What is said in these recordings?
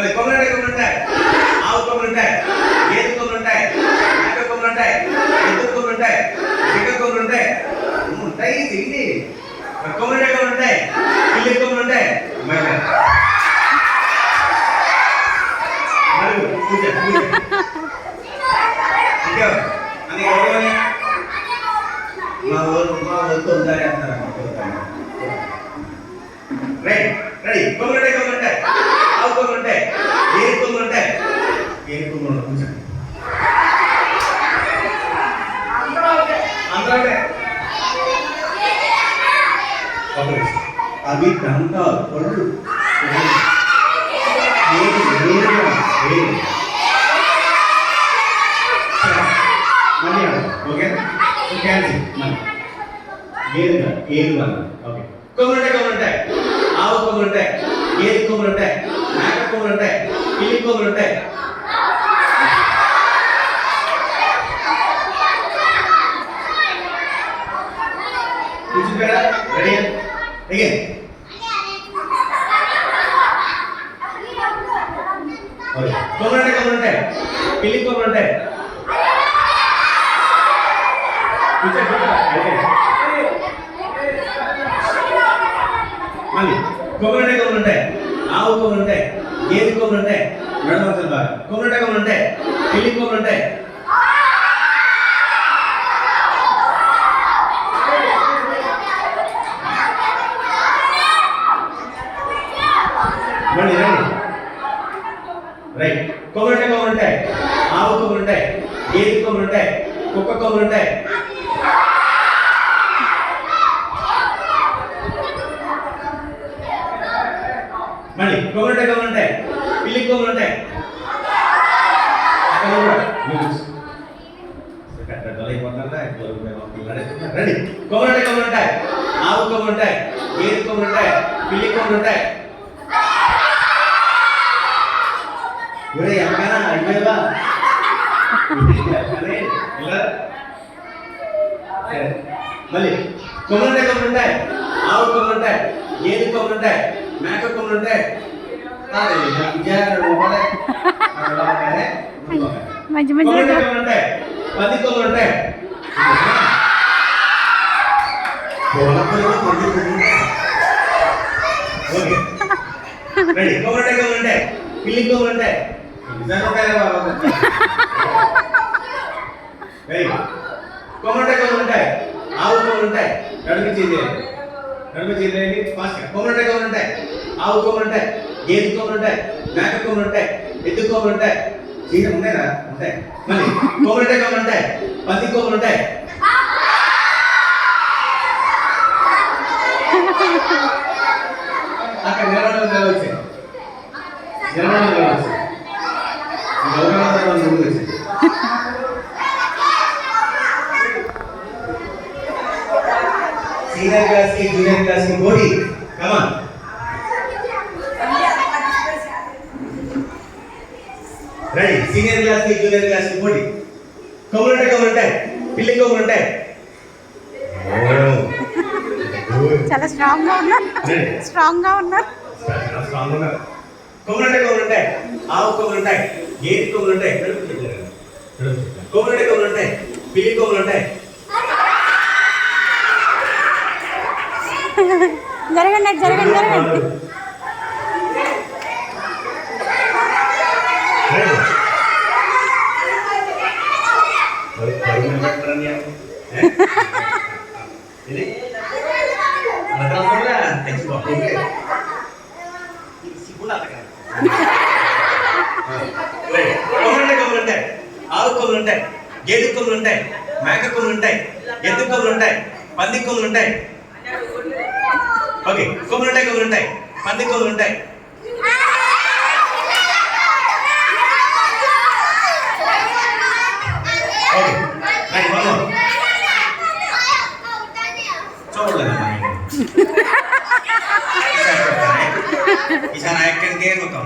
మరి కొమ్మలంటే కొమ్మలు ఉంటాయి, ఆవు కొమ్మలు ఉంటాయి, గేదె కొమ్మలు ఉంటాయి, మేక కొమ్మలు ఉంటాయి, ఎద్దు కొమ్మలు ఉంటాయి, జింక కొమ్మలు ఉంటాయి. ఉంటాయి తిండి. మరి కొమ్మలంటే కొమ్మలు ఉంటాయి, పిల్లి కొమ్మలు ఉంటాయి. మా ఊరితో ఉండాలి అంటారు. Right ready. కొమ్మలు ఉంటాయి, ఆవు కొమ్మలు ఉంటాయి, ఏడు కొమ్మలు ఉంటాయి, ఏడు కొమ్మలు కూర్చోండి. అవి దంతాలు పళ్ళు మళ్ళీ ఓకే ఏడుగా ఓకే. కొమ్మలు ఉంటాయి, ఆవు కొమ్మలు ఉంటాయి, గేదె కొమ్మలు ఉంటాయి, మేక కొమ్మలు ఉంటాయి, పిల్లి కొమ్మలు ఉంటాయి. కూర్చుంటారా? Ready again. కొమ్మలు ఉంటాయి, పిల్లి కొమ్మలు ఉంటాయి. మళ్ళీ కొమ్మలు ఉంటాయి, ఆవు కొమ్మలు ఉంటాయి, గేదె కొమ్మలు ఉంటాయి, నడవలసిన బాగా కొమ్మలు ఉంటాయి, పిల్లి కొమ్మలు ఉంటాయి. మళ్ళీ రండి. రైట్. కొమ్మలు ఉంటాయి, ఆవు కొమ్మలు ఉంటాయి, గేదె కొమ్మలు ఉంటాయి, కుక్క కొమ్మలు ఉంటాయి. మళ్ళీ కొమ్మలు ఉంటాయి, పిల్లి కొమ్మలు ఉంటాయి. రండి. కొమ్మలు ఉంటాయి, ఆవు కొమ్మలు ఉంటాయి, గేదె కొమ్మలు ఉంటాయి, పిల్లి కొమ్మలు ఉంటాయి. ఎవరికైనా అడిగేవా? మళ్ళీ కొమ్మలు ఉంటాయి, ఆవు కొమ్మలు ఉంటాయి, గేదె కొమ్మలు ఉంటాయి, మేక కొమ్మలు ఉంటాయి. మంచి మంచి ఉంటాయి, పది కొమ్మలు ఉంటాయి. Okay ready. కొమ్మలు ఉంటాయి, పిల్లి కొమ్మలు ఉంటాయి. కొమ్మలు ఉంటాయి, ఆవు కొమ్మలు ఉంటాయి. నడుపు చేయండి ఫాస్ట్. కొమ్మలు ఉంటాయి, ఆవు కొమ్మలు ఉంటాయి, గేదె కొమ్మలు ఉంటాయి, మేక కొమ్మలు ఉంటాయి, ఎద్దు కొమ్మలు ఉంటాయి. చీర ఉన్నాయా? ఉంటాయి. మళ్ళీ కొమ్మలు ఉంటాయి, పది కొమ్మలు ఉంటాయి. అక్కడ నిలబడి senior class की junior class की body come on ready senior class की junior class की body కొమ్మలు ఉంటాయి, పిల్లి కొమ్మలు ఉంటాయి. చాలా స్ట్రాంగ్ గా ఉన్నారు. కొమ్మలు ఉంటాయి, ఆవు కొమ్మలు ఉంటాయి, గేదె కొమ్మలు ఉంటాయి, కొమ్మలు ఉంటాయి, పిల్లి కొమ్మలు ఉంటాయి. జరగండి. కొమ్మలు ఉంటాయి, ఆవు కొమ్మలు ఉంటాయి, గేదె కొమ్మలు ఉంటాయి, మేక కొమ్మలు ఉంటాయి, ఎద్దు కొమ్మలు ఉంటాయి, పంది కొమ్మలు ఉంటాయి. ఓకే కొమ్మలు ఉంటాయి, పంది కొమ్మలు ఉంటాయి. ఓకే రైట్ వన్ మోర్ చూడలేదు ఈసారి ఎక్కడికి ఏమవుతాం.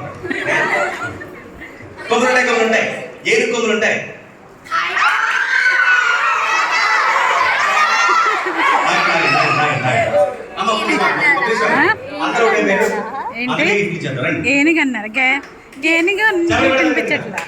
కొమ్మలు ఉంటాయి, ఏడు కొమ్మలు ఉంటాయి. ఏనుగన్నారు గేనిగా ఉంది, కనిపించట్లా.